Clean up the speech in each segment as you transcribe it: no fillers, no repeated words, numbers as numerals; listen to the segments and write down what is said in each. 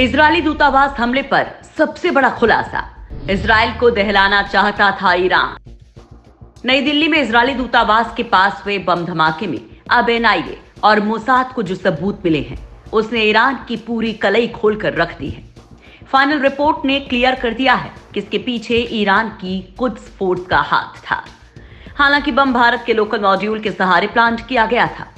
Israeli दूतावास हमले पर सबसे बड़ा खुलासा, इजराइल को दहलाना चाहता था ईरान। नई दिल्ली में इजरायली दूतावास के पास हुए बम धमाके में अब एनआईए और मोसाद को जो सबूत मिले हैं उसने ईरान की पूरी कलई खोलकर रख दी है। फाइनल रिपोर्ट ने क्लियर कर दिया है कि इसके पीछे ईरान की कुद्स फोर्स का हाथ था। हालांकि बम भारत के लोकल मॉड्यूल के सहारे प्लांट किया गया था।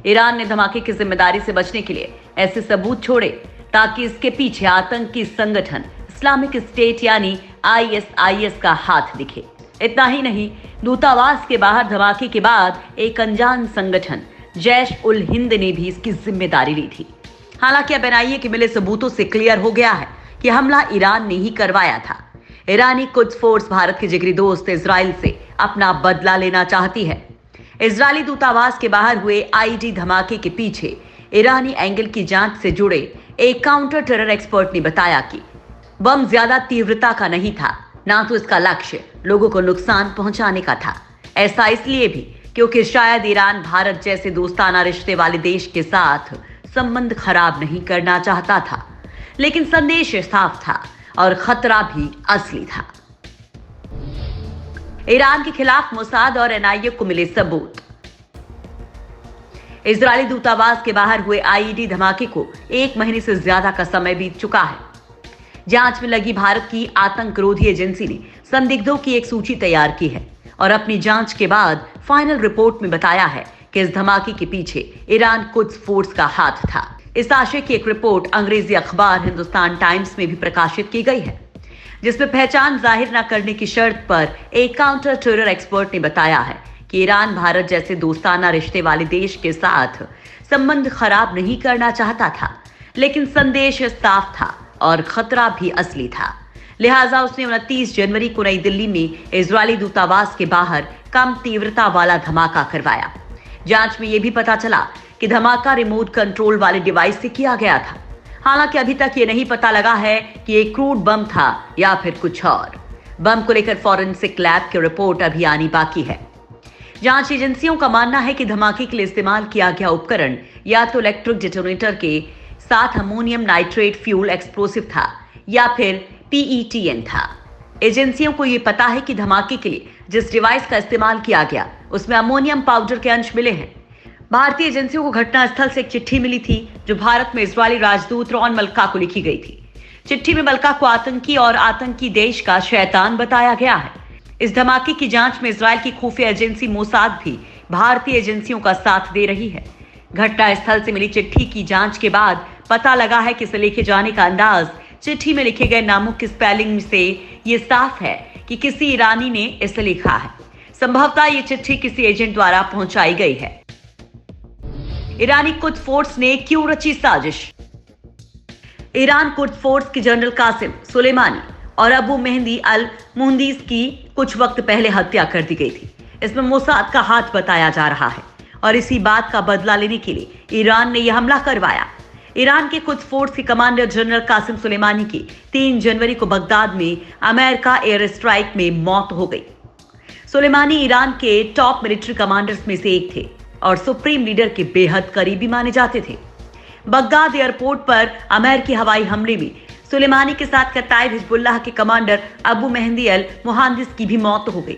ईरान ने धमाके की जिम्मेदारी से बचने के लिए ऐसे सबूत छोड़े ताकि इसके पीछे आतंकी संगठन इस्लामिक स्टेट यानी आईएसआईएस का हाथ दिखे। इतना ही नहीं, दूतावास के बाहर धमाके के बाद एक अनजान संगठन जैश उल हिंद ने भी इसकी जिम्मेदारी ली थी। हालांकि अब एनआईए के मिले सबूतों से क्लियर हो गया है कि हमला ईरान ने ही करवाया था। ईरानी कुद्स फोर्स भारत के जिगरी दोस्त इजराइल से अपना बदला लेना चाहती है। इजरायली दूतावास के बाहर हुए आईडी धमाके के पीछे ईरानी एंगल की जांच से जुड़े एक काउंटर टेरर एक्सपर्ट ने बताया कि बम ज्यादा तीव्रता का नहीं था, ना तो इसका लक्ष्य लोगों को नुकसान पहुंचाने का था। ऐसा इसलिए भी क्योंकि शायद ईरान भारत जैसे दोस्ताना रिश्ते वाले देश के साथ संबंध खराब नहीं करना चाहता था, लेकिन संदेश साफ था और खतरा भी असली था। ईरान के खिलाफ मोसाद और एनआईए को मिले सबूत। इजरायली दूतावास के बाहर हुए आईईडी धमाके को 1 महीने से ज्यादा का समय बीत चुका है। जांच में लगी भारत की आतंकरोधी एजेंसी ने संदिग्धों की एक सूची तैयार की है और अपनी जांच के बाद फाइनल रिपोर्ट में बताया है कि इस धमाके के पीछे ईरान कुद्स फोर्स का हाथ था। इस आशय की एक रिपोर्ट अंग्रेजी अखबार हिंदुस्तान टाइम्स में भी प्रकाशित की गई है, जिसमें पहचान जाहिर न करने की शर्त पर एक काउंटर टेरर एक्सपर्ट ने बताया है कि ईरान भारत जैसे दोस्ताना रिश्ते वाले देश के साथ संबंध खराब नहीं करना चाहता था, लेकिन संदेश साफ था और खतरा भी असली था। लिहाजा उसने 29 जनवरी को नई दिल्ली में इजरायली दूतावास के बाहर कम तीव्रता वाला धमाका करवाया। जांच में यह भी पता चला कि धमाका रिमोट कंट्रोल वाले डिवाइस से किया गया था। हालांकि अभी तक ये नहीं पता लगा है कि ये क्रूड बम था या फिर कुछ और। बम को लेकर फॉरेंसिक लैब की रिपोर्ट अभी आनी बाकी है। जांच एजेंसियों का मानना है कि धमाके के लिए इस्तेमाल किया गया उपकरण या तो इलेक्ट्रिक डिटोनेटर के साथ अमोनियम नाइट्रेट फ्यूल एक्सप्लोसिव था या फिर पीईटीएन था। एजेंसियों को यह पता है कि धमाके के लिए जिस डिवाइस का इस्तेमाल किया गया उसमें अमोनियम पाउडर के अंश मिले हैं। भारतीय एजेंसियों को घटनास्थल से एक चिट्ठी मिली थी जो भारत में इजरायली राजदूत रॉन मल्का को लिखी गई थी। चिट्ठी में मल्का को आतंकी और आतंकी देश का शैतान बताया गया है। इस धमाके की जांच में इजराइल की खुफिया एजेंसी मोसाद भी भारतीय एजेंसियों का साथ दे रही है। घटनास्थल से मिली चिट्ठी की जांच के बाद पता लगा है कि इसे लेके जाने का अंदाज चिट्ठी में लिखे गए नामों की स्पेलिंग से ये साफ है कि किसी ईरानी ने इसे लिखा है। संभवतः ये चिट्ठी किसी एजेंट द्वारा पहुंचाई गई है। ईरानी कुद्स फोर्स ने क्यों रची साजिश? ईरान कुद्स फोर्स के जनरल कासिम सुलेमानी और अबू मेहंदी अल मुहंदिस की कुछ वक्त पहले हत्या कर दी गई थी। इसमें मोसाद का हाथ बताया जा रहा है और इसी बात का बदला लेने के लिए ईरान ने यह हमला करवाया। ईरान के कुद्स फोर्स के कमांडर जनरल कासिम सुलेमानी की 3 जनवरी को बगदाद में अमेरिका एयर स्ट्राइक में मौत हो गई। सुलेमानी ईरान के टॉप मिलिट्री कमांडर्स में से एक थे और सुप्रीम लीडर के बेहद करीबी माने जाते थे। बगदाद एयरपोर्ट पर अमेरिकी हवाई हमले में सुलेमानी के साथ कताइब हिजबुल्लाह के कमांडर अबू मेहंदी अल मुहांदिस की भी मौत हो गई।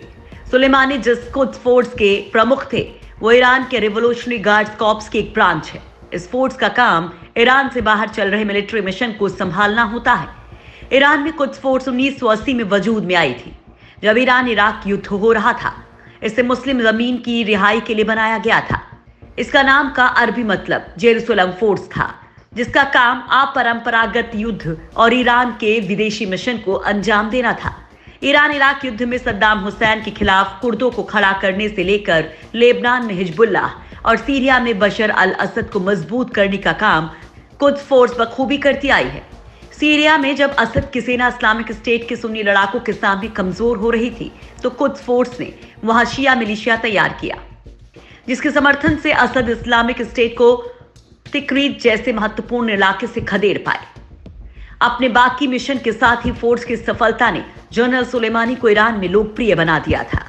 सुलेमानी जिस कुद्स फोर्स के प्रमुख थे वो ईरान के रिवोल्यूशनरी गार्ड्स कॉर्प्स की एक ब्रांच है। इस फोर्स का काम ईरान से बाहर चल रहे मिलिट्री मिशन को संभालना होता है। ईरान में कुद्स फोर्स 1980 में वजूद में आई थी, जब ईरान इराक युद्ध हो रहा था। इसे मुस्लिम जमीन की रिहाई के लिए बनाया गया था। इसका नाम का अरबी मतलब जेरूसलम फोर्स था, जिसका काम अपरंपरागत युद्ध और ईरान के विदेशी मिशन को अंजाम देना था। ईरान इराक युद्ध में सद्दाम हुसैन के खिलाफ कुर्दों को खड़ा करने से लेकर लेबनान में हिजबुल्लाह और सीरिया में बशर अल असद को मजबूत करने का काम कुद्स फोर्स बखूबी करती आई है। सीरिया में जब असद की सेना इस्लामिक स्टेट के सुन्नी लड़ाकों के सामने कमजोर हो रही थी तो कुद्स फोर्स ने वहां शिया मिलिशिया तैयार किया, जिसके समर्थन से असद इस्लामिक स्टेट को तिक्रीत जैसे महत्वपूर्ण इलाके से खदेड़ पाए। अपने बाकी मिशन के साथ ही फोर्स की सफलता ने जनरल सुलेमानी को ईरान में लोकप्रिय बना दिया था।